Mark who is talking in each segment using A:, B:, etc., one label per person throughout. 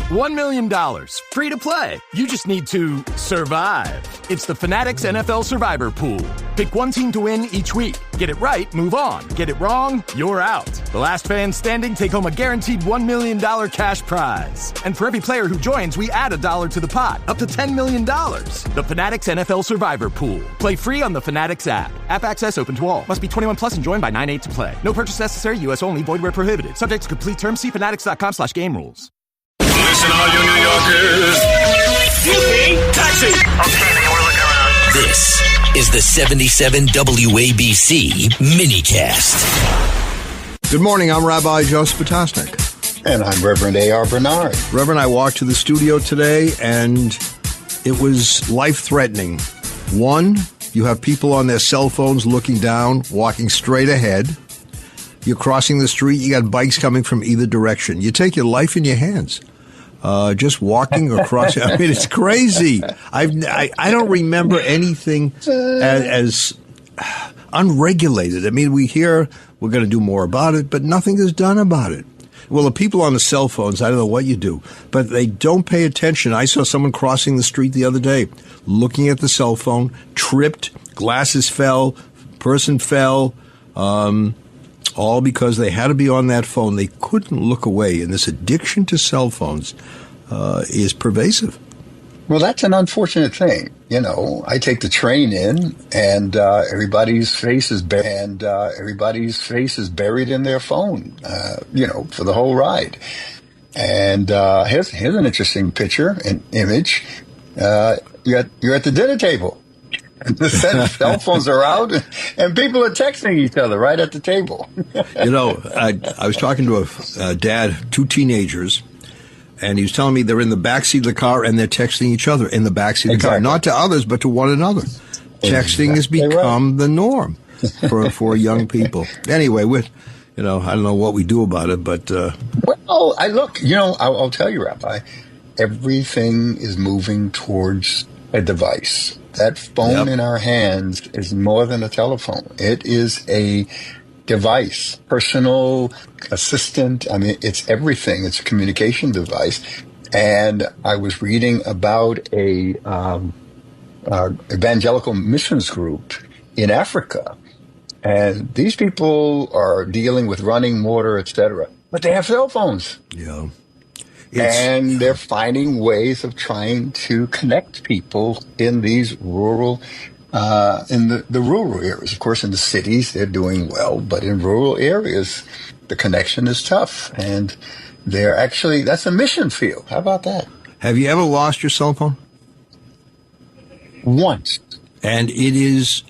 A: $1 million. Free to play. You just need to survive. It's the Fanatics NFL Survivor Pool. Pick one team to win each week. Get it right, move on. Get it wrong, you're out. The last fan standing take home a guaranteed $1 million cash prize. And for every player who joins, we add $1 to the pot, up to $10 million. The Fanatics NFL Survivor Pool. Play free on the Fanatics app. App access open to all. Must be 21 plus and joined by 9/8 to play. No purchase necessary. U.S. only. Void where prohibited. Subject to complete terms. See fanatics.com/game rules.
B: Listen, all you New Yorkers. Taxi.
C: Okay, man, we're looking around.
D: This is the 77 WABC minicast.
E: Good morning. I'm Rabbi Joseph Potosnik.
F: And I'm Reverend A.R. Bernard.
E: Reverend, I walked to the studio today, and it was life-threatening. One, you have people on their cell phones looking down, walking straight ahead. You're crossing the street. You got bikes coming from either direction. You take your life in your hands. Just walking across. I mean, it's crazy. I don't remember anything as unregulated. I mean, we hear we're going to do more about it, but nothing is done about it. Well, the people on the cell phones, I don't know what you do, but they don't pay attention. I saw someone crossing the street the other day, looking at the cell phone, tripped, glasses fell, person fell, all because they had to be on that phone. They couldn't look away, and this addiction to cell phones is pervasive.
F: Well, that's an unfortunate thing. You know, I take the train in, and everybody's face is buried in their phone. For the whole ride. And here's an interesting picture, an image. You're at the dinner table. The cell phones are out, and people are texting each other right at the table.
E: I was talking to a dad, two teenagers, and he was telling me they're in the backseat of the car and they're texting each other in the backseat of the car. Not to others, but to one another. Texting has become the norm for young people. Anyway, I don't know what we do about it, but...
F: I'll tell you, Rabbi, everything is moving towards a device. That phone in our hands is more than a telephone. It is a device, personal assistant. I mean, it's everything. It's a communication device. And I was reading about a evangelical missions group in Africa. And these people are dealing with running water, etc. But they have cell phones.
E: Yeah.
F: And they're finding ways of trying to connect people in these rural, in the rural areas. Of course, in the cities, they're doing well, but in rural areas, the connection is tough. And that's a mission field. How about that?
E: Have you ever lost your cell phone?
F: Once.
E: And it is,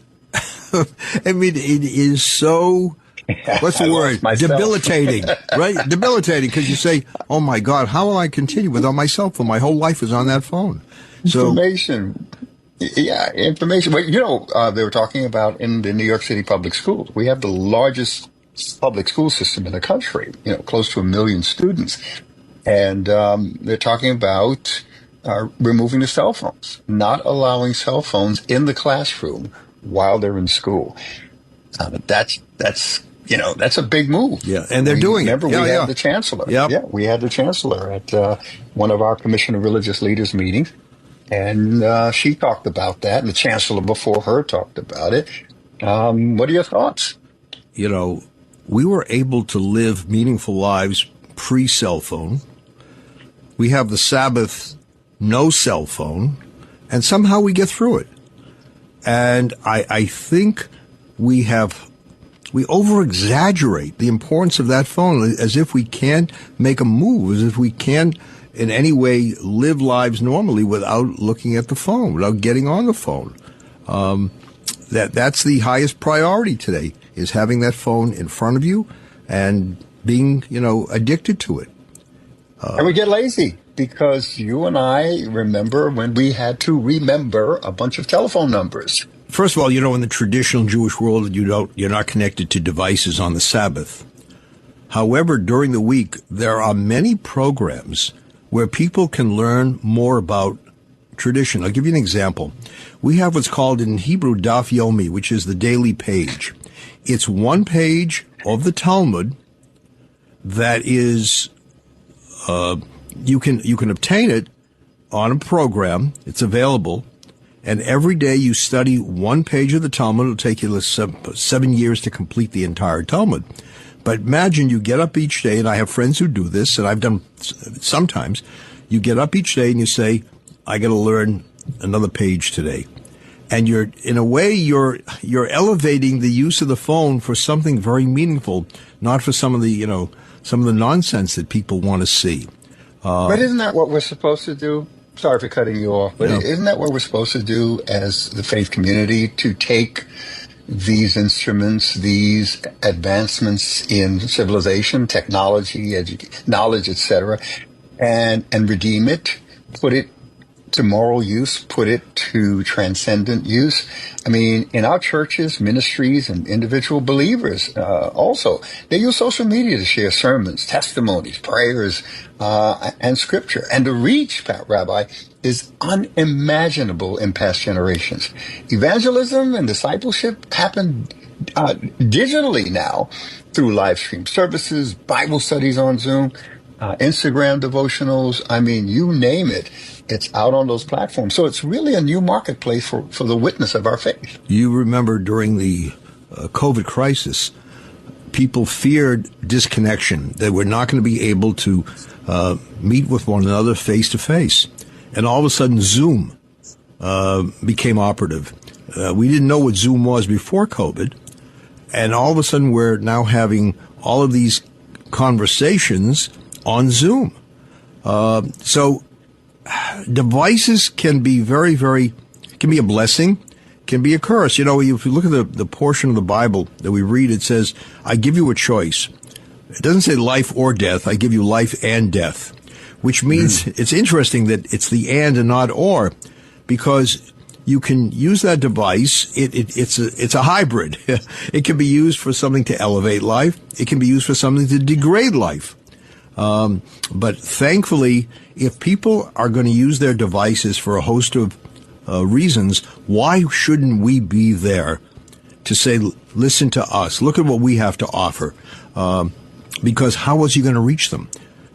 E: it is so... What's the word? Debilitating, right? Debilitating, because you say, oh, my God, how will I continue without my cell phone? My whole life is on that phone.
F: Information. Yeah, information. Well, they were talking about in the New York City public schools. We have the largest public school system in the country, close to 1 million students. And they're talking about removing the cell phones, not allowing cell phones in the classroom while they're in school. That's a big move.
E: Yeah, and they're doing it.
F: Remember, we had the chancellor.
E: Yep.
F: Yeah, we had the chancellor at one of our Commission of Religious Leaders meetings, and she talked about that, and the chancellor before her talked about it. What are your thoughts?
E: We were able to live meaningful lives pre-cell phone. We have the Sabbath, no cell phone, and somehow we get through it. And I think we over-exaggerate the importance of that phone as if we can't make a move, as if we can't in any way live lives normally without looking at the phone, without getting on the phone. That's the highest priority today, is having that phone in front of you and being, addicted to it.
F: And we get lazy because you and I remember when we had to remember a bunch of telephone numbers.
E: First of all, in the traditional Jewish world, you're not connected to devices on the Sabbath. However, during the week, there are many programs where people can learn more about tradition. I'll give you an example. We have what's called in Hebrew Daf Yomi, which is the daily page. It's one page of the Talmud that is you can obtain it on a program. It's available. And every day you study one page of the Talmud. It'll take you 7 years to complete the entire Talmud. But imagine you get up each day, and I have friends who do this, and I've done sometimes. You get up each day and you say, I got to learn another page today. And in a way, you're elevating the use of the phone for something very meaningful, not for some of the nonsense that people want to see.
F: But isn't that what we're supposed to do? Sorry for cutting you off, but isn't that what we're supposed to do as the faith community, to take these instruments, these advancements in civilization, technology, knowledge, etc., and redeem it, put it to moral use, put it to transcendent use? I mean, in our churches, ministries, and individual believers also, they use social media to share sermons, testimonies, prayers, and scripture. And the reach, Rabbi, is unimaginable in past generations. Evangelism and discipleship happen digitally now through live stream services, Bible studies on Zoom, Instagram devotionals. I mean, you name it. It's out on those platforms. So it's really a new marketplace for the witness of our faith.
E: You remember during the COVID crisis, people feared disconnection. They were not going to be able to meet with one another face to face. And all of a sudden, Zoom became operative. We didn't know what Zoom was before COVID. And all of a sudden, we're now having all of these conversations on Zoom. So devices can be can be a blessing, can be a curse. You know, if you look at the portion of the Bible that we read, it says, I give you a choice. It doesn't say life or death. I give you life and death, which means it's interesting that it's the and not or, because you can use that device. It's a hybrid. It can be used for something to elevate life. It can be used for something to degrade life. But thankfully, if people are going to use their devices for a host of reasons, why shouldn't we be there to say, listen to us, look at what we have to offer? Because how was you going to reach them?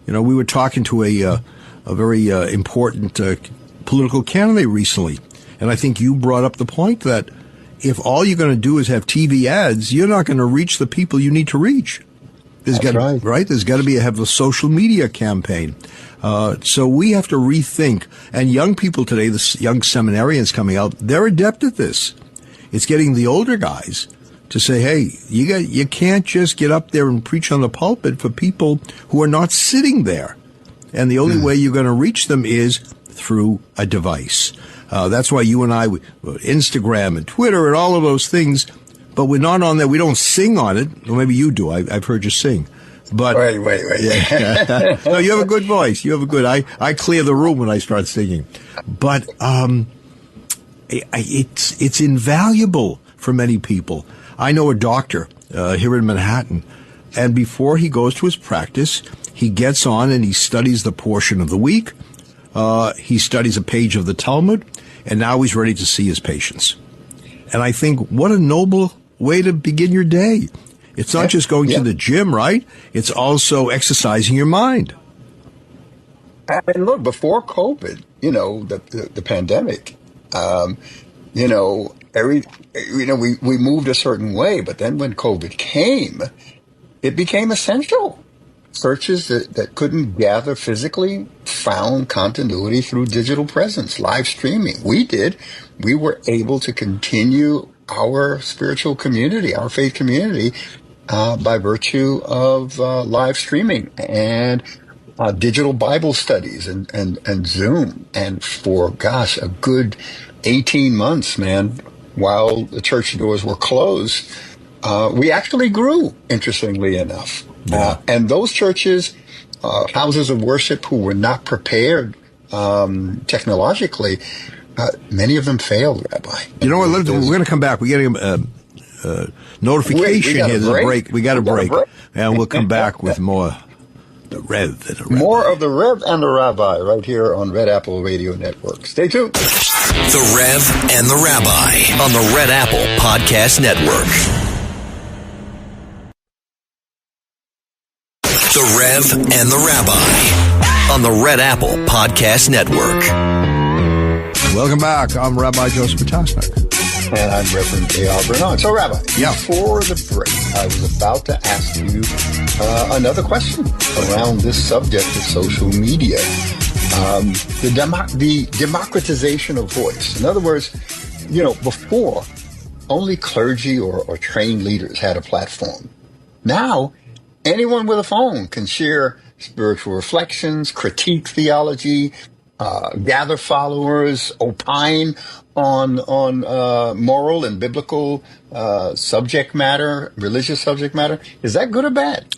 E: You know, we were talking to a very important political candidate recently, and I think you brought up the point that if all you're going to do is have TV ads, you're not going to reach the people you need to reach. There's got to have a social media campaign. So we have to rethink. And young people today, the young seminarians coming out, they're adept at this. It's getting the older guys to say, hey, you can't just get up there and preach on the pulpit for people who are not sitting there. And the only way you're going to reach them is through a device. That's why you and I, Instagram and Twitter and all of those things, but we're not on there. We don't sing on it. Or maybe you do. I've heard you sing. But
F: wait.
E: Yeah. No, you have a good voice. You have a good. I clear the room when I start singing. But it's invaluable for many people. I know a doctor here in Manhattan, and before he goes to his practice, he gets on and he studies the portion of the week. He studies a page of the Talmud, and now he's ready to see his patients. And I think, what a noble way to begin your day. It's not just going to the gym, right? It's also exercising your mind.
F: And look, before COVID, the pandemic, we moved a certain way, but then when COVID came, it became essential. Churches that couldn't gather physically found continuity through digital presence, live streaming. We did. We were able to continue our spiritual community, our faith community, by virtue of live streaming and digital Bible studies and Zoom. And for, a good 18 months, man, while the church doors were closed, we actually grew, interestingly enough. And those churches, houses of worship who were not prepared technologically, many of them failed, Rabbi.
E: You know what? We're going to come back. We're getting a notification here. There's a break. We got a break. And we'll come back with more the Rev and the Rabbi.
F: More of the Rev and the Rabbi right here on Red Apple Radio Network. Stay tuned.
D: The Rev and the Rabbi on the Red Apple Podcast Network. The Rev and the Rabbi. on the Red Apple Podcast Network.
E: Welcome back. I'm Rabbi Joseph Potasnik.
F: And I'm Reverend A.R. Bernard. So, Rabbi, before the break, I was about to ask you another question around this subject of social media. The democratization of voice. In other words, before, only clergy or trained leaders had a platform. Now, anyone with a phone can share spiritual reflections, critique theology, gather followers, opine on moral and biblical subject matter, religious subject matter. Is that good or bad?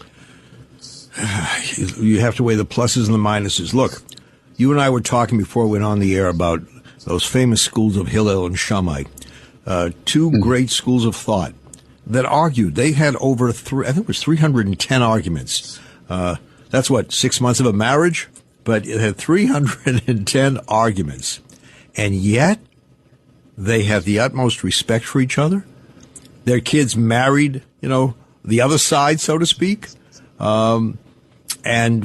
E: You have to weigh the pluses and the minuses. Look, you and I were talking before we went on the air about those famous schools of Hillel and Shammai, two great schools of thought that argued. They had over, I think it was 310 arguments. That's 6 months of a marriage? But it had 310 arguments. And yet, they have the utmost respect for each other. Their kids married, the other side, so to speak. And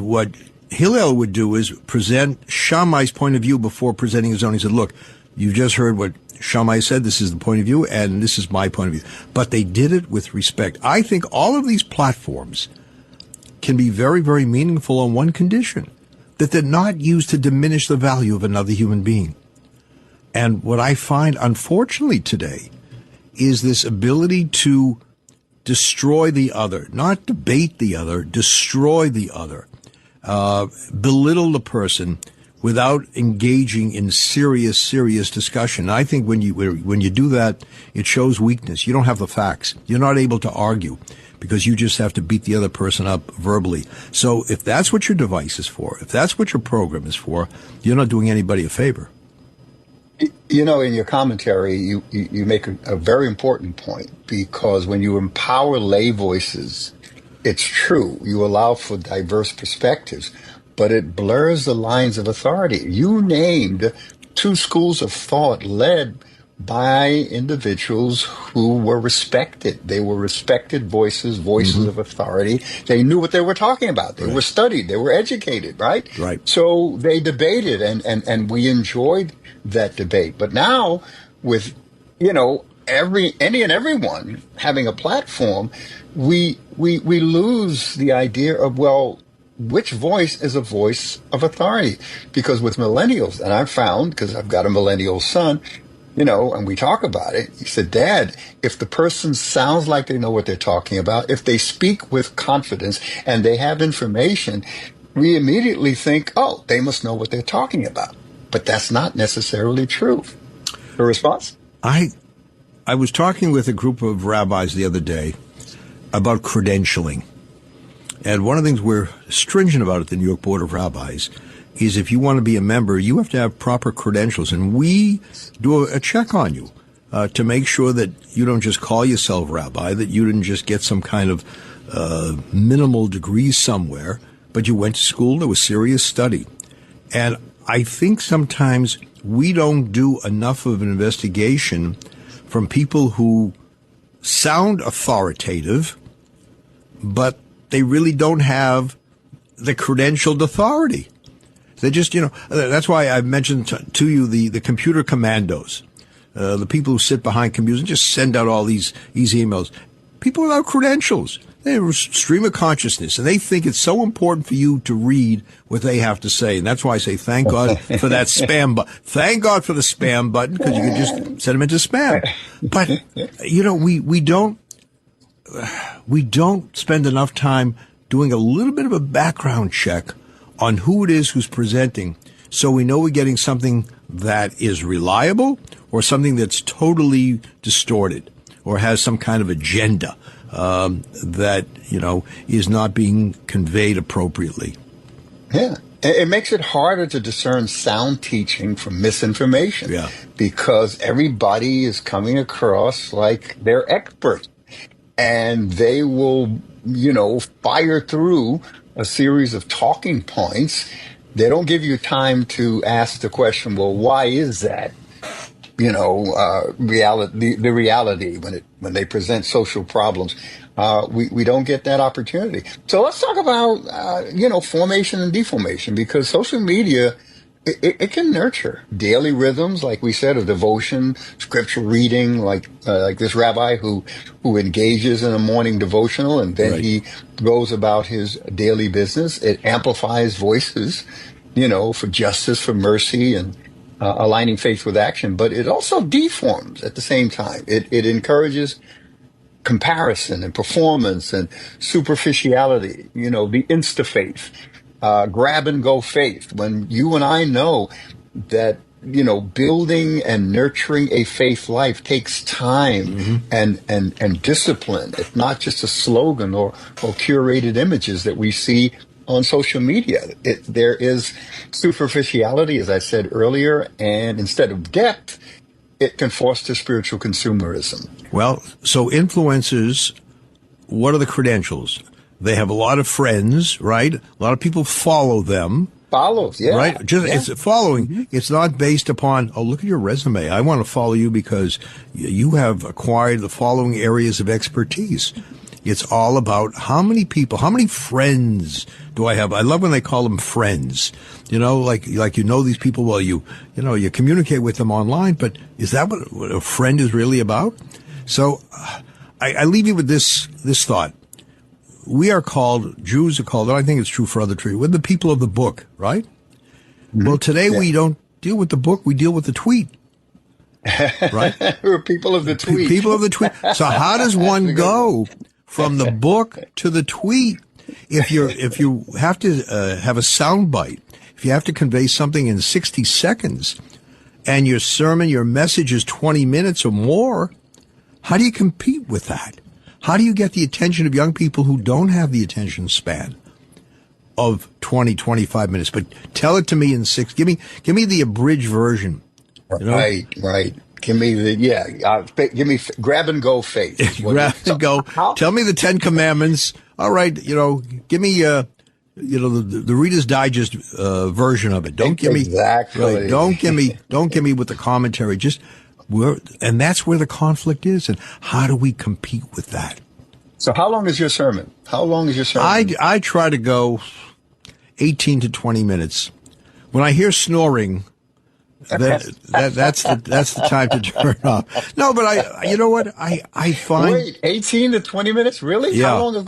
E: what Hillel would do is present Shammai's point of view before presenting his own. He said, look, you just heard what Shammai said. This is the point of view, and this is my point of view. But they did it with respect. I think all of these platforms can be very, very meaningful on one condition, that they're not used to diminish the value of another human being. And what I find, unfortunately, today is this ability to destroy the other, not debate the other, destroy the other, belittle the person without engaging in serious discussion. I think when you do that, it shows weakness. You don't have the facts. You're not able to argue because you just have to beat the other person up verbally. So if that's what your device is for, if that's what your program is for, you're not doing anybody a favor.
F: In your commentary, you make a very important point, because when you empower lay voices, it's true, you allow for diverse perspectives, but it blurs the lines of authority. You named two schools of thought led by individuals who were respected. They were respected voices of authority. They knew what they were talking about. They were studied. They were educated, right?
E: Right.
F: So they debated, and we enjoyed that debate. But now, with any and everyone having a platform, we lose the idea of, which voice is a voice of authority? Because with millennials, and I've found, because I've got a millennial son, and we talk about it, he said, Dad, if the person sounds like they know what they're talking about, if they speak with confidence and they have information, we immediately think, oh, they must know what they're talking about. But that's not necessarily true. The response?
E: I was talking with a group of rabbis the other day about credentialing. And one of the things we're stringent about at the New York Board of Rabbis is if you want to be a member, you have to have proper credentials. And we do a check on you to make sure that you don't just call yourself rabbi, that you didn't just get some kind of minimal degree somewhere, but you went to school, there was serious study. And I think sometimes we don't do enough of an investigation from people who sound authoritative, but they really don't have the credentialed authority. They just, that's why I mentioned to you the computer commandos, the people who sit behind computers and just send out all these emails. People without credentials. They have a stream of consciousness, and they think it's so important for you to read what they have to say. And that's why I say thank God for that spam button. Thank God for the spam button, because you can just send them into spam. But, we don't spend enough time doing a little bit of a background check on who it is who's presenting, so we know we're getting something that is reliable or something that's totally distorted or has some kind of agenda that, is not being conveyed appropriately.
F: Yeah. It makes it harder to discern sound teaching from misinformation, because everybody is coming across like they're expert, and they will, fire through a series of talking points. They don't give you time to ask the question, well, why is that? reality, the reality when they present social problems. We don't get that opportunity. So let's talk about, formation and deformation, because social media, it can nurture daily rhythms, like we said, of devotion, scripture reading, like this rabbi who engages in a morning devotional, and then he goes about his daily business. It amplifies voices, for justice, for mercy, and aligning faith with action. But it also deforms at the same time. It encourages comparison and performance and superficiality, the insta faith, grab and go faith. When you and I know that, building and nurturing a faith life takes time and discipline. It's not just a slogan or curated images that we see on social media. There is superficiality, as I said earlier, and instead of depth, it can foster spiritual consumerism.
E: Well, so influencers, what are the credentials? They have a lot of friends, right? A lot of people follow them.
F: Follows, yeah.
E: Right? It's following. It's not based upon, look at your resume. I want to follow you because you have acquired the following areas of expertise. It's all about how many people, how many friends do I have? I love when they call them friends. Like these people. Well, you communicate with them online, but is that what a friend is really about? So I leave you with this thought. We are called, Jews are called, and I think it's true for other tribes, we're the people of the book, right? Mm-hmm. Well, today we don't deal with the book, we deal with the tweet. Right?
F: We're people of the tweet.
E: People of the tweet. So how does one go from the book to the tweet? If you have to have a sound bite, if you have to convey something in 60 seconds, and your sermon, your message is 20 minutes or more, how do you compete with that? How do you get the attention of young people who don't have the attention span of 20, 25 minutes? But tell it to me in 6. Give me the abridged version.
F: Right. Give me give me grab and go faith.
E: Grab and go. Tell me the 10 Commandments. All right, give me the Reader's Digest version of it. Don't give me
F: exactly.
E: Right, don't give me with the commentary. And that's where the conflict is. And how do we compete with that?
F: So how long is your sermon? I
E: try to go 18 to 20 minutes. When I hear snoring, that's the time to turn off. No, but I find.
F: Wait, 18 to 20 minutes? Really?
E: Yeah.
F: How long is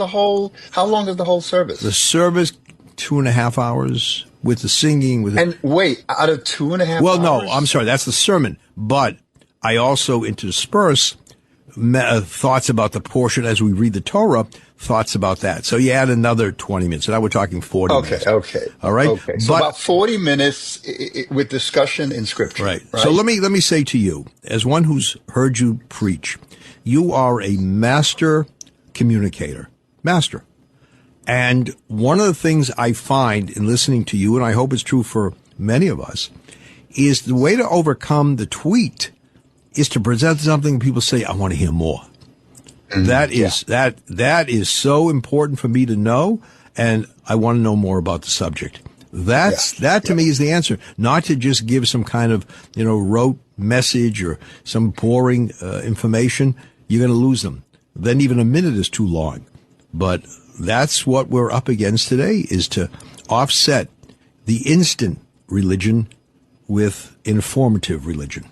F: the whole service?
E: The service, 2.5 hours with the singing.
F: And wait, out of 2.5 hours?
E: Well, no, I'm sorry. That's the sermon. But I also intersperse thoughts about the portion as we read the Torah, thoughts about that. So you add another 20 minutes. So now we're talking 40 minutes.
F: Okay.
E: All right.
F: Okay. So about 40 minutes with discussion in Scripture.
E: Right. So let me say to you, as one who's heard you preach, you are a master communicator. Master. And one of the things I find in listening to you, and I hope it's true for many of us, is the way to overcome the tweet is to present something people say, I want to hear more. That is so important for me to know, and I want to know more about the subject. That to me is the answer, not to just give some kind of, rote message or some boring information. You're going to lose them. Then even a minute is too long. But that's what we're up against today, is to offset the instant religion with informative religion.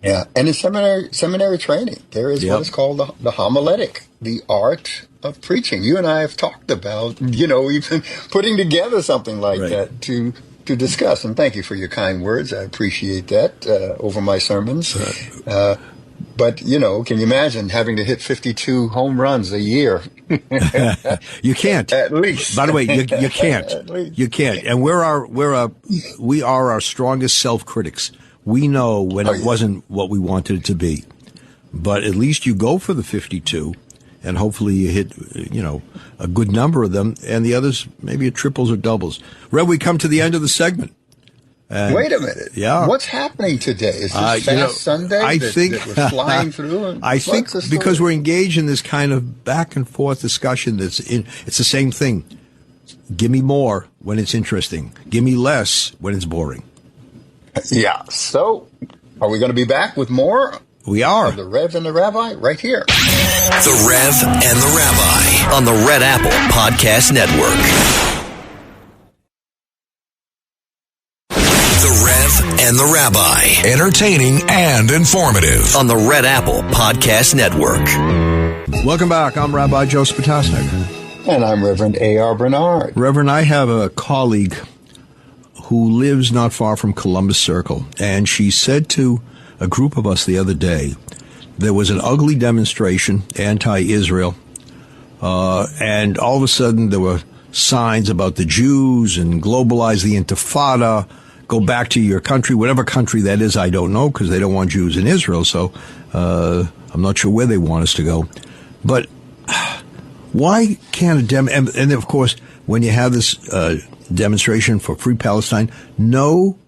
F: Yeah, and in seminary training, there is what is called the homiletic, the art of preaching. You and I have talked about, even putting together something like that to discuss. And thank you for your kind words. I appreciate that over my sermons. But, can you imagine having to hit 52 home runs a year?
E: You can't.
F: At least.
E: By the way, you can't. You can't. And we are our strongest self-critics. We know when it wasn't what we wanted it to be. But at least you go for the 52, and hopefully you hit, a good number of them, and the others, maybe it triples or doubles. Rev, we come to the end of the segment.
F: Wait a minute.
E: Yeah.
F: What's happening today? Is this Fast Sunday that we're flying through?
E: I think because we're engaged in this kind of back and forth discussion it's the same thing. Give me more when it's interesting. Give me less when it's boring.
F: Yeah. So Are we going to be back with more?
E: We are.
F: The Rev and the Rabbi right here.
D: The Rev and the Rabbi on the Red Apple Podcast Network. The Rev and the Rabbi.
B: Entertaining and informative.
D: On the Red Apple Podcast Network.
E: Welcome back. I'm Rabbi Joe Spatosnik.
F: And I'm Reverend A.R. Bernard.
E: Reverend, I have a colleague who lives not far from Columbus Circle, and she said to a group of us the other day, there was an ugly demonstration, anti-Israel, and all of a sudden there were signs about the Jews and globalize the Intifada, go back to your country, whatever country that is, I don't know, because they don't want Jews in Israel, so I'm not sure where they want us to go. But why can't and of course, when you have this demonstration for Free Palestine, no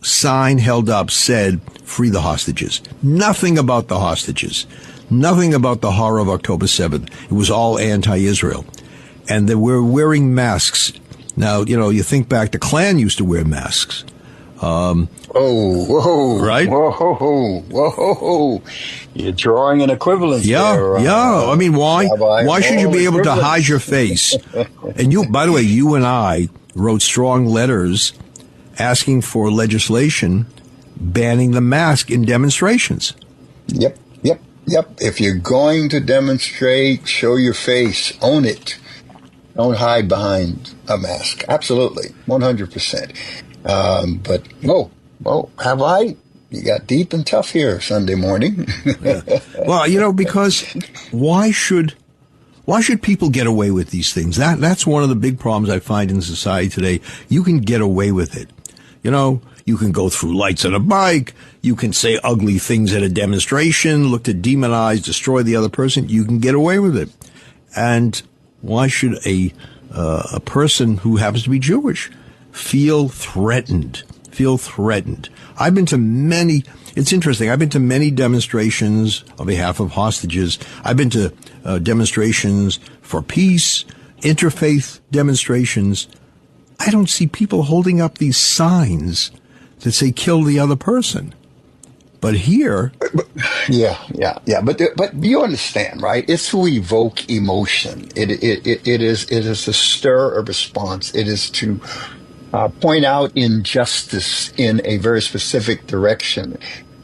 E: sign held up said, free the hostages. Nothing about the hostages. Nothing about the horror of October 7th. It was all anti-Israel. And they were wearing masks. Now, you think back, the Klan used to wear masks.
F: Whoa.
E: Right?
F: Whoa. You're drawing an equivalence there.
E: Yeah. I mean, why?
F: Rabbi,
E: why should you be able to hide your face? And by the way, you and I wrote strong letters asking for legislation banning the mask in demonstrations.
F: Yep. If you're going to demonstrate, show your face, own it. Don't hide behind a mask. Absolutely. 100%. But, whoa, have I? You got deep and tough here Sunday morning.
E: Yeah. Well, because why should people get away with these things? That's one of the big problems I find in society today. You can get away with it. You can go through lights on a bike. You can say ugly things at a demonstration, look to demonize, destroy the other person. You can get away with it. And why should a person who happens to be Jewish feel threatened? I've been to many, it's interesting, I've been to many demonstrations on behalf of hostages. I've been to demonstrations for peace, interfaith demonstrations. I don't see people holding up these signs that say kill the other person. But here...
F: Yeah. But you understand, right? It's to evoke emotion. It is to stir a response. It is to point out injustice in a very specific direction.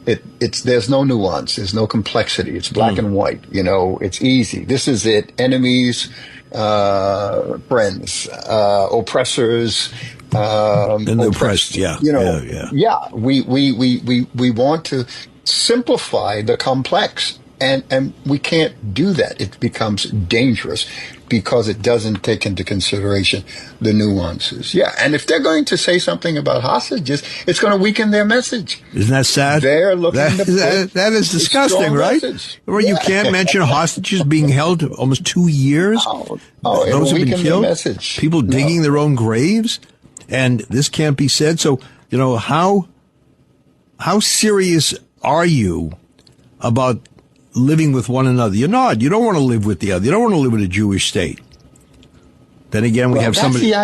F: There's no nuance. There's no complexity. It's black and white. It's easy. This is it. Enemies, friends, oppressors,
E: and the oppressed. Yeah.
F: We want to simplify the complex, and we can't do that. It becomes dangerous because it doesn't take into consideration the nuances. Yeah, and if they're going to say something about hostages, it's going to weaken their message.
E: Isn't that sad?
F: They're looking
E: that is disgusting, right? Well, you can't mention hostages being held almost 2 years. Those have been killed.
F: Message.
E: People digging their own graves, and this can't be said. So, how serious are you about living with one another? You're not. You don't want to live with the other. You don't want to live in a Jewish state. Then again, we have somebody.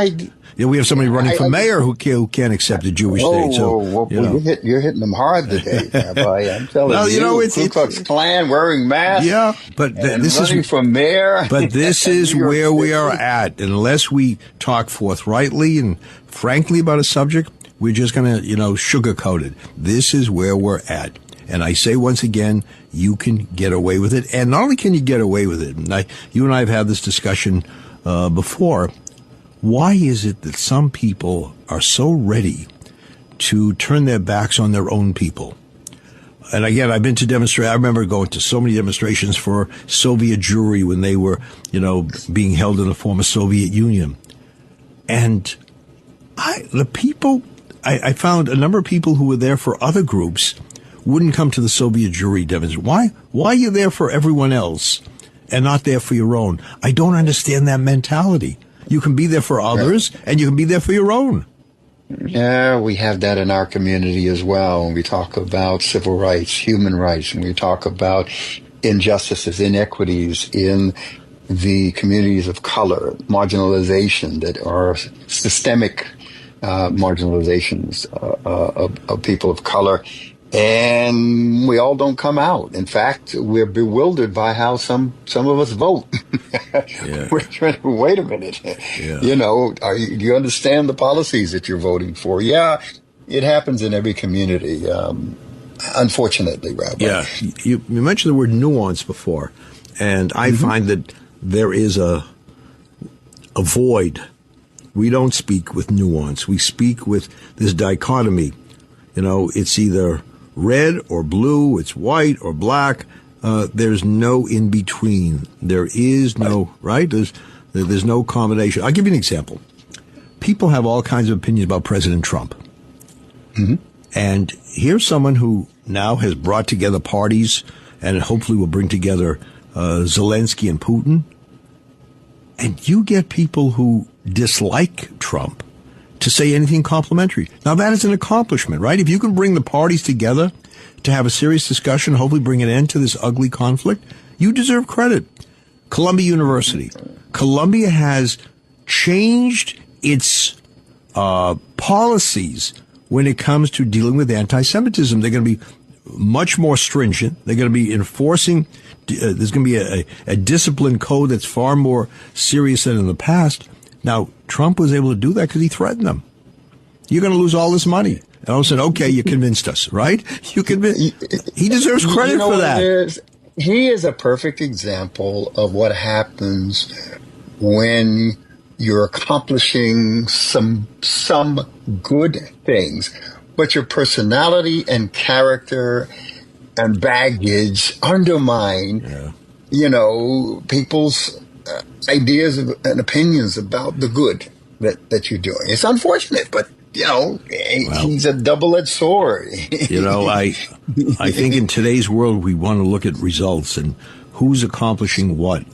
E: We have somebody running for mayor who can't accept a Jewish state. So
F: you're hitting them hard today, Rabbi. I'm telling you. It's Ku Klux Klan wearing masks.
E: Yeah, but this is
F: running for mayor.
E: But this is where we are at. Unless we talk forthrightly and frankly about a subject, we're just going to, sugarcoat it. This is where we're at. And I say once again, you can get away with it. And not only can you get away with it, and you and I have had this discussion before, why is it that some people are so ready to turn their backs on their own people? And again, I've been to I remember going to so many demonstrations for Soviet Jewry when they were, being held in the former Soviet Union. And I found a number of people who were there for other groups wouldn't come to the Soviet Jewry demonstration. Why are you there for everyone else and not there for your own? I don't understand that mentality. You can be there for others, and you can be there for your own.
F: Yeah, we have that in our community as well. When we talk about civil rights, human rights, and we talk about injustices, inequities in the communities of color, marginalization that are systemic marginalizations of people of color. and we all don't come out. In fact, we're bewildered by how some of us vote.
E: Yeah.
F: We're trying to, wait a minute.
E: Yeah.
F: You know, do you understand the policies that you're voting for? Yeah, it happens in every community, unfortunately, Rabbi.
E: Yeah. You mentioned the word nuance before, and I find that there is a void. We don't speak with nuance. We speak with this dichotomy. You know, it's either red or blue, it's white or black. There's no in between. There is no, right? There's no combination. I'll give you an example. People have all kinds of opinions about President Trump. And here's someone who now has brought together parties and hopefully will bring together Zelensky and Putin. And you get people who dislike Trump to say anything complimentary. Now, that is an accomplishment, right? If you can bring the parties together to have a serious discussion, hopefully bring an end to this ugly conflict, you deserve credit. Columbia University. Columbia has changed its policies when it comes to dealing with anti-Semitism. They're going to be much more stringent. They're going to be enforcing. There's going to be a discipline code that's far more serious than in the past. Now, Trump was able to do that because he threatened them. You're going to lose all this money. And all of a sudden, okay, you convinced us, right? He deserves credit for that.
F: He is a perfect example of what happens when you're accomplishing some good things, but your personality and character and baggage undermine, people's ideas and opinions about the good that you're doing. It's unfortunate, but he's a double-edged sword.
E: I think in today's world we want to look at results and who's accomplishing what.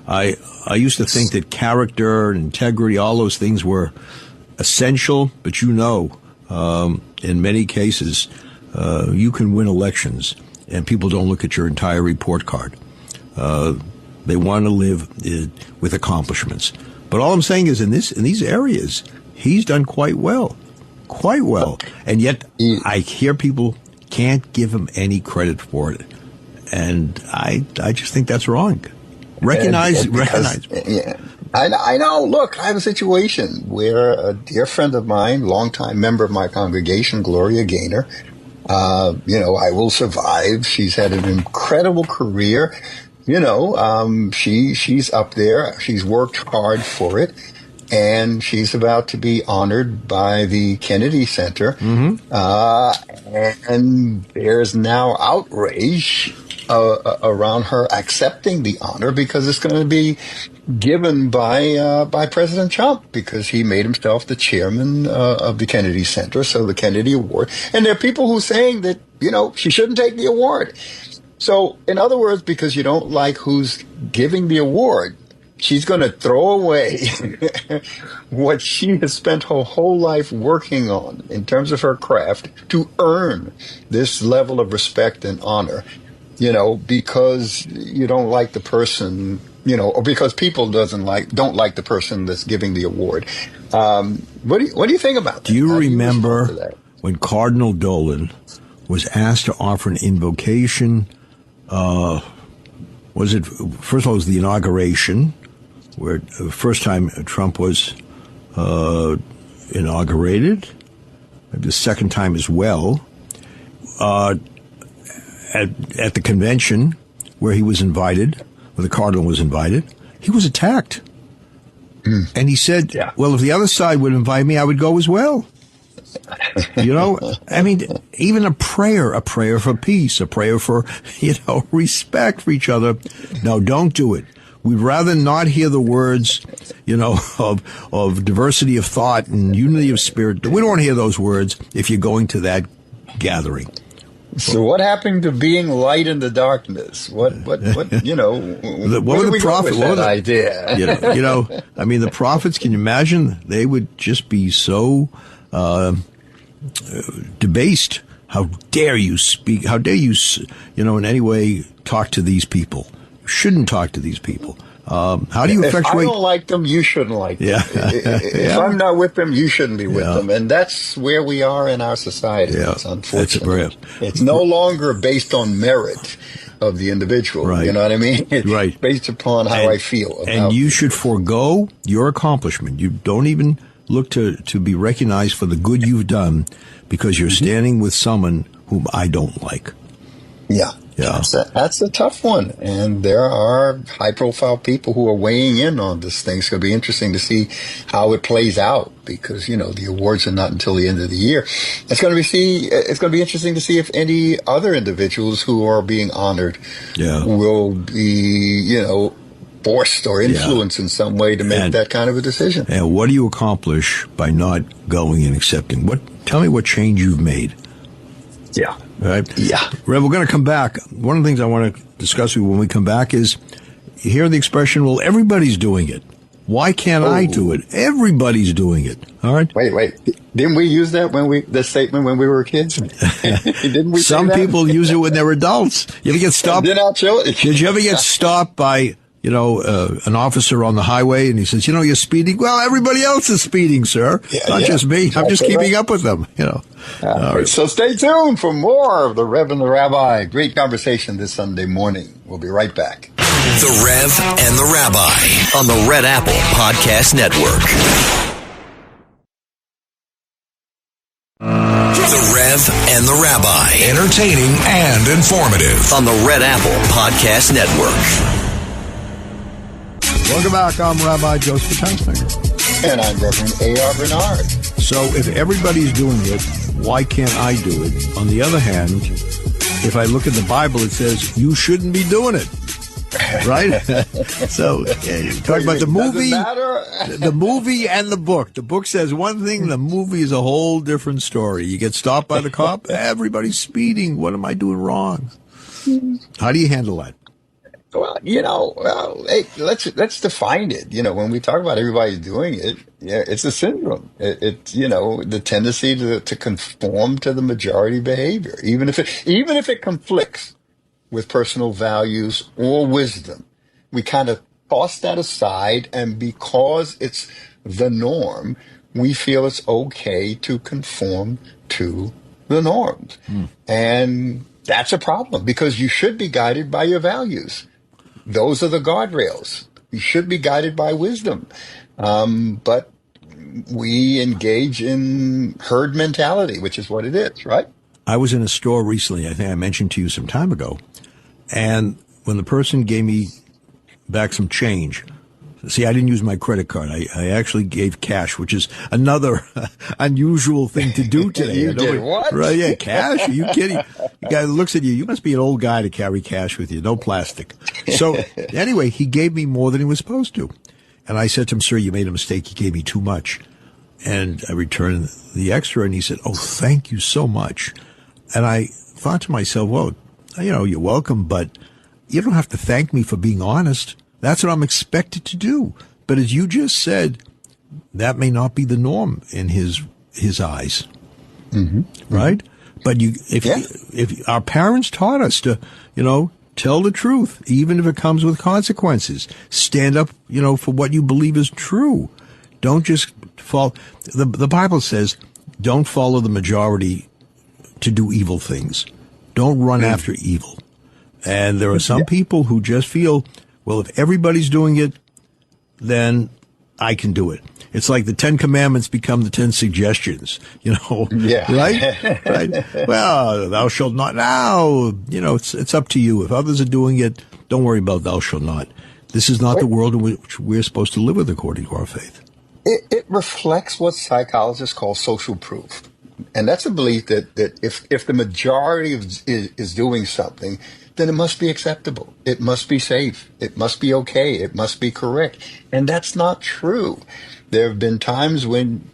E: I used to think that character and integrity, all those things were essential, but in many cases you can win elections and people don't look at your entire report card. They want to live with accomplishments. But all I'm saying is in these areas, he's done quite well. And yet I hear people can't give him any credit for it. And I just think that's wrong. Recognize.
F: Yeah. I know. Look, I have a situation where a dear friend of mine, longtime member of my congregation, Gloria Gaynor, I Will Survive. She's had an incredible career. She's up there. She's worked hard for it. And she's about to be honored by the Kennedy Center. And there's now outrage around her accepting the honor because it's going to be given by President Trump because he made himself the chairman of the Kennedy Center, so the Kennedy Award. And there are people who are saying that, she shouldn't take the award. So, in other words, because you don't like who's giving the award, she's going to throw away what she has spent her whole life working on in terms of her craft to earn this level of respect and honor, because you don't like the person, or because people don't like the person that's giving the award. What do you think about that?
E: Do you remember when Cardinal Dolan was asked to offer an invocation? First of all, it was the inauguration, where the first time Trump was inaugurated, maybe the second time as well, at the convention where he was invited, where the cardinal was invited, he was attacked. And he said, well, if the other side would invite me, I would go as well. Even a prayer for peace, a prayer for, respect for each other. No, don't do it. We'd rather not hear the words, of diversity of thought and unity of spirit. We don't want to hear those words if you're going to that gathering.
F: So what happened to being light in the darkness? What were the prophets? What was that idea?
E: The prophets, can you imagine? They would just be so debased. How dare you speak? How dare you, in any way talk to these people? You shouldn't talk to these people. How do you
F: If I
E: effectuate?
F: don't like them, you shouldn't like them.
E: Yeah.
F: If I'm not with them, you shouldn't be with
E: Yeah.
F: them. And that's where we are in our society.
E: Yeah.
F: It's unfortunate.
E: That's
F: It's no longer based on merit of the individual.
E: Right.
F: You know what I mean? It's
E: Right.
F: based upon how I feel.
E: And you should forego your accomplishment. You don't even look to be recognized for the good you've done because you're standing with someone whom I don't like.
F: Yeah.
E: Yeah.
F: That's a tough one. And there are high profile people who are weighing in on this thing. It's going to be interesting to see how it plays out because, the awards are not until the end of the year. It's going to be interesting to see if any other individuals who are being honored will be, forced or influenced in some way to make that kind of a decision.
E: And what do you accomplish by not going and accepting? Tell me what change you've made.
F: Yeah.
E: Right?
F: Yeah.
E: Rev, we're going to come back. One of the things I want to discuss with you when we come back is you hear the expression, well, everybody's doing it. Why can't I do it? Everybody's doing it. All right?
F: Wait. Didn't we use that this statement when we were kids? Didn't we?
E: Some people use it when they're adults. You ever get stopped? Did you ever get stopped by, an officer on the highway and he says, you're speeding? Well, everybody else is speeding, sir. Not just me. I'm just keeping up with them,
F: Right. So stay tuned for more of the Rev and the Rabbi. Great conversation this Sunday morning. We'll be right back.
D: The Rev and the Rabbi on the Red Apple Podcast Network. The Rev and the Rabbi.
B: Entertaining and informative.
D: On the Red Apple Podcast Network.
E: Welcome back. I'm Rabbi Joseph Townsmaker.
F: And I'm Reverend A.R. Bernard.
E: So if everybody's doing it, why can't I do it? On the other hand, if I look at the Bible, it says you shouldn't be doing it. Right? So talk about the movie, the movie and the book. The book says one thing, the movie is a whole different story. You get stopped by the cop, everybody's speeding. What am I doing wrong? How do you handle that?
F: Well, hey, let's define it. When we talk about everybody doing it, it's a syndrome. It's the tendency to conform to the majority behavior, even if it conflicts with personal values or wisdom. We kind of toss that aside, and because it's the norm, we feel it's okay to conform to the norms. And that's a problem because you should be guided by your values. Those are the guardrails. You should be guided by wisdom. But we engage in herd mentality, which is what it is, right?
E: I was in a store recently, I think I mentioned to you some time ago, and when the person gave me back some change, see, I didn't use my credit card. I actually gave cash, which is another unusual thing to do today.
F: You did what?
E: Right, yeah, cash? Are you kidding? The guy looks at you. You must be an old guy to carry cash with you. No plastic. So anyway, he gave me more than he was supposed to. And I said to him, sir, you made a mistake. You gave me too much. And I returned the extra, and he said, oh, thank you so much. And I thought to myself, well, you're welcome, but you don't have to thank me for being honest. That's what I'm expected to do. But as you just said, that may not be the norm in his eyes. Mm-hmm. Right? But if our parents taught us to, tell the truth, even if it comes with consequences, stand up, for what you believe is true. Don't just fall. The Bible says, don't follow the majority to do evil things. Don't run after evil. And there are some people who just feel, well, if everybody's doing it, then I can do it. It's like the 10 Commandments become the 10 suggestions,
F: Yeah.
E: Right? Well, thou shalt not. Now, it's up to you. If others are doing it, don't worry about thou shalt not. This is not the world in which we're supposed to live with according to our faith.
F: It reflects what psychologists call social proof. And that's a belief that if the majority is doing something, then it must be acceptable. It must be safe. It must be okay. It must be correct. And that's not true. There have been times when,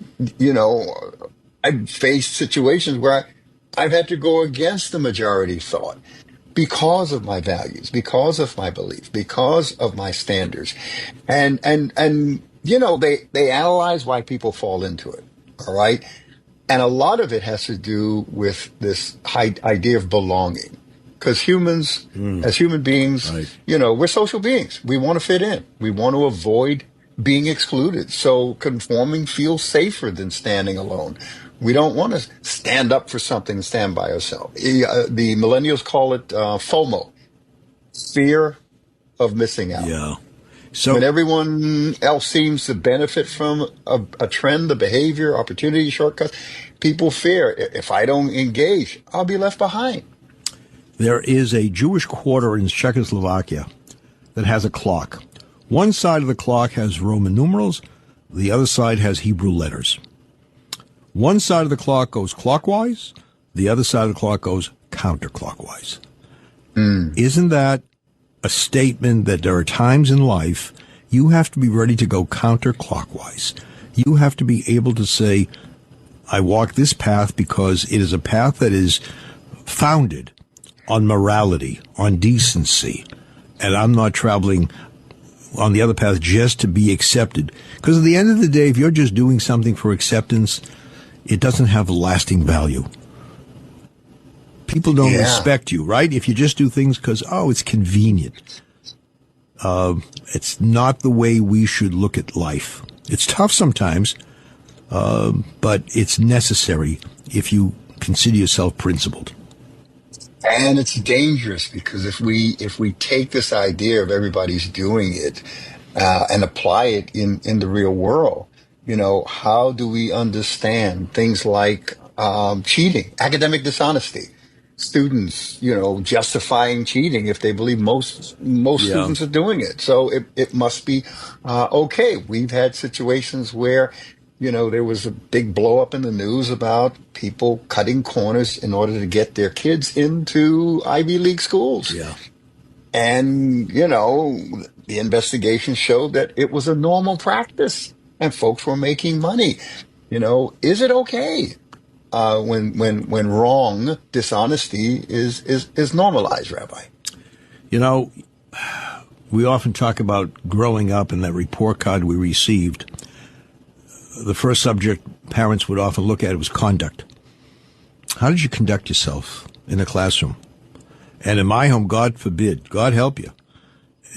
F: I've faced situations where I've had to go against the majority thought because of my values, because of my belief, because of my standards. And they analyze why people fall into it. All right. And a lot of it has to do with this idea of belonging. Because humans, as human beings,
E: Right.
F: we're social beings. We want to fit in. We want to avoid being excluded. So conforming feels safer than standing alone. We don't want to stand up for something and stand by ourselves. The millennials call it FOMO, fear of missing out.
E: Yeah. So
F: When everyone else seems to benefit from a trend, a behavior, opportunity, shortcuts, people fear if I don't engage, I'll be left behind.
E: there is a Jewish quarter in Czechoslovakia that has a clock. One side of the clock has Roman numerals. The other side has Hebrew letters. One side of the clock goes clockwise. The other side of the clock goes counterclockwise. Isn't that a statement that there are times in life you have to be ready to go counterclockwise? You have to be able to say, I walk this path because it is a path that is founded on morality, on decency, and I'm not traveling on the other path just to be accepted. Because at the end of the day, if you're just doing something for acceptance, it doesn't have a lasting value. People don't respect you, right? If you just do things because, it's convenient. It's not the way we should look at life. It's tough sometimes, but it's necessary if you consider yourself principled.
F: And it's dangerous because if we take this idea of everybody's doing it and apply it in the real world, how do we understand things like cheating, academic dishonesty? Students, justifying cheating if they believe most students are doing it. So it must be okay. We've had situations where, there was a big blow up in the news about people cutting corners in order to get their kids into Ivy League schools.
E: Yeah.
F: And, the investigation showed that it was a normal practice and folks were making money. Is it okay? When wrong, dishonesty is normalized, Rabbi.
E: We often talk about growing up and that report card we received. The first subject parents would often look at was conduct. How did you conduct yourself in the classroom? And in my home, God forbid, God help you.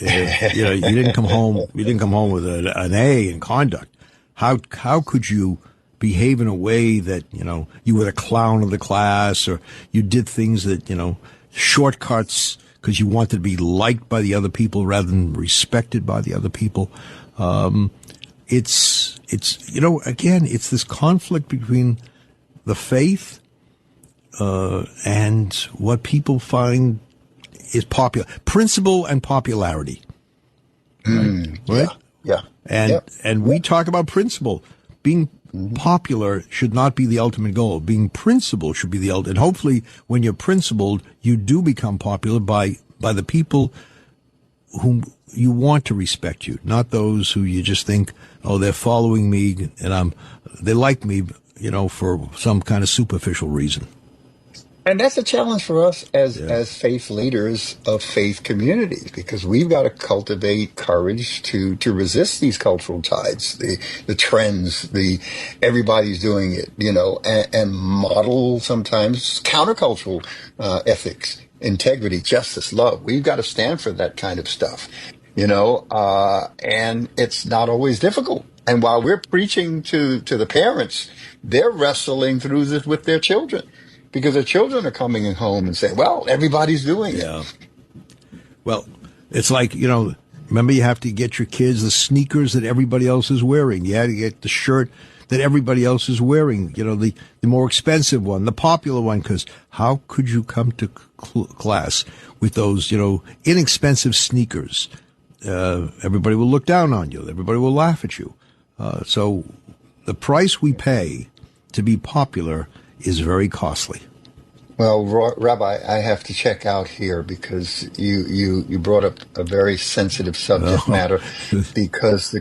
E: You didn't come home with an A in conduct. How could you behave in a way that, you were the clown of the class, or you did things that, shortcuts because you wanted to be liked by the other people rather than respected by the other people. It's again, it's this conflict between the faith, and what people find is popular, principle and popularity. Right?
F: Yeah.
E: And we talk about principle. Being popular should not be the ultimate goal. Being principled should be the ultimate. And hopefully when you're principled, you do become popular by the people whom you want to respect you, not those who you just think, they're following me and they like me, for some kind of superficial reason.
F: And that's a challenge for us as faith leaders of faith communities, because we've got to cultivate courage to resist these cultural tides, the trends, everybody's doing it, and model sometimes countercultural ethics, integrity, justice, love. We've got to stand for that kind of stuff, and it's not always difficult. And while we're preaching to the parents, they're wrestling through this with their children. Because their children are coming home and saying, well, everybody's doing it.
E: Well, it's like, remember you have to get your kids the sneakers that everybody else is wearing. You had to get the shirt that everybody else is wearing, the more expensive one, the popular one, because how could you come to class with those, inexpensive sneakers? Everybody will look down on you. Everybody will laugh at you. So the price we pay to be popular is very costly.
F: Well, Rabbi, I have to check out here because you brought up a very sensitive subject matter. Because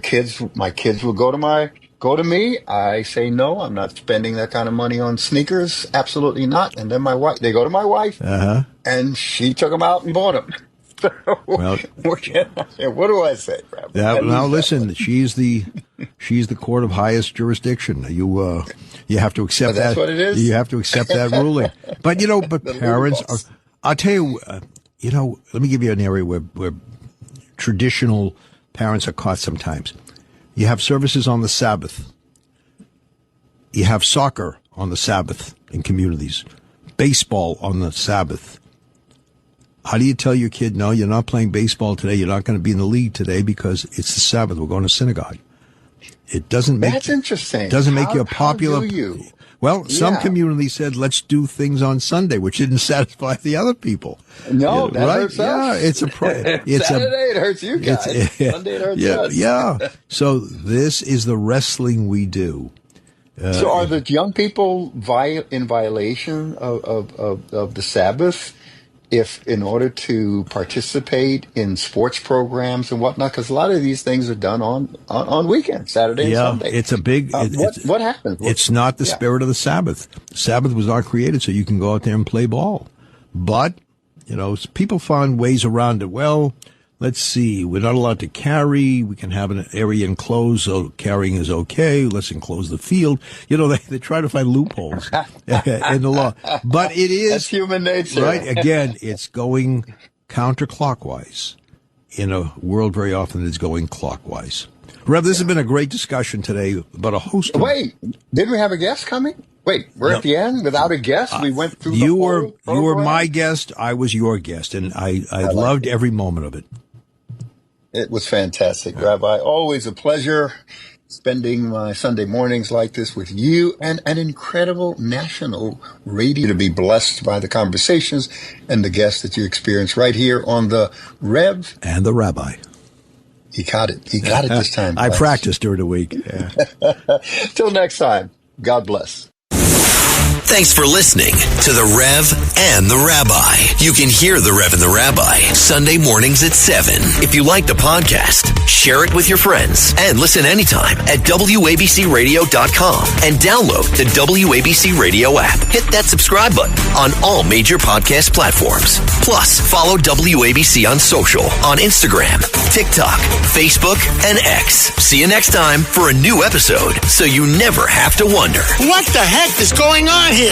F: my kids will go to me. I say no, I'm not spending that kind of money on sneakers. Absolutely not. And then they go to my wife, and she took them out and bought them. So,
E: well,
F: what do I say, Rabbi?
E: Now listen, she's the court of highest jurisdiction. You have to accept that.
F: That's what it is.
E: You have to accept that ruling. But parents I'll tell you, let me give you an area where traditional parents are caught sometimes. You have services on the Sabbath. You have soccer on the Sabbath in communities. Baseball on the Sabbath. How do you tell your kid, no, you're not playing baseball today, you're not going to be in the league today because it's the Sabbath, we're going to synagogue? It doesn't make
F: That's interesting.
E: Doesn't make you a popular.
F: How do you?
E: Well, some communities said, let's do things on Sunday, which didn't satisfy the other people.
F: No, that hurts us.
E: Yeah, it's a Saturday
F: it hurts you guys. Sunday it hurts us.
E: Yeah. So this is the wrestling we do.
F: So are the young people in violation of the Sabbath if in order to participate in sports programs and whatnot? Because a lot of these things are done on weekends, Saturday and Sunday.
E: It's a big...
F: what happens?
E: It's not the spirit of the Sabbath. The Sabbath was not created so you can go out there and play ball. But, people find ways around it. Well, let's see. We're not allowed to carry. We can have an area enclosed, so carrying is okay. Let's enclose the field. They try to find loopholes in the law. But it is...
F: That's human nature.
E: Right? Again, it's going counterclockwise in a world very often that's going clockwise. Rev, this has been a great discussion today about a host of...
F: Wait, didn't we have a guest coming? Wait, we're at the end without a guest? We went through
E: you
F: the
E: were
F: whole
E: You were
F: program?
E: my guest. I was your guest, and I loved every moment of it.
F: It was fantastic, Rabbi. Always a pleasure spending my Sunday mornings like this with you and an incredible national radio to be blessed by the conversations and the guests that you experience right here on the Rev
E: and the Rabbi.
F: He got it. He got it this time.
E: I practiced during the week. Yeah.
F: Till next time, God bless.
D: Thanks for listening to the Rev and the Rabbi. You can hear the Rev and the Rabbi Sunday mornings at 7. If you like the podcast, share it with your friends and listen anytime at WABCRadio.com and download the WABC Radio app. Hit that subscribe button on all major podcast platforms. Plus, follow WABC on social on Instagram, TikTok, Facebook, and X. See you next time for a new episode so you never have to wonder.
G: What the heck is going on here?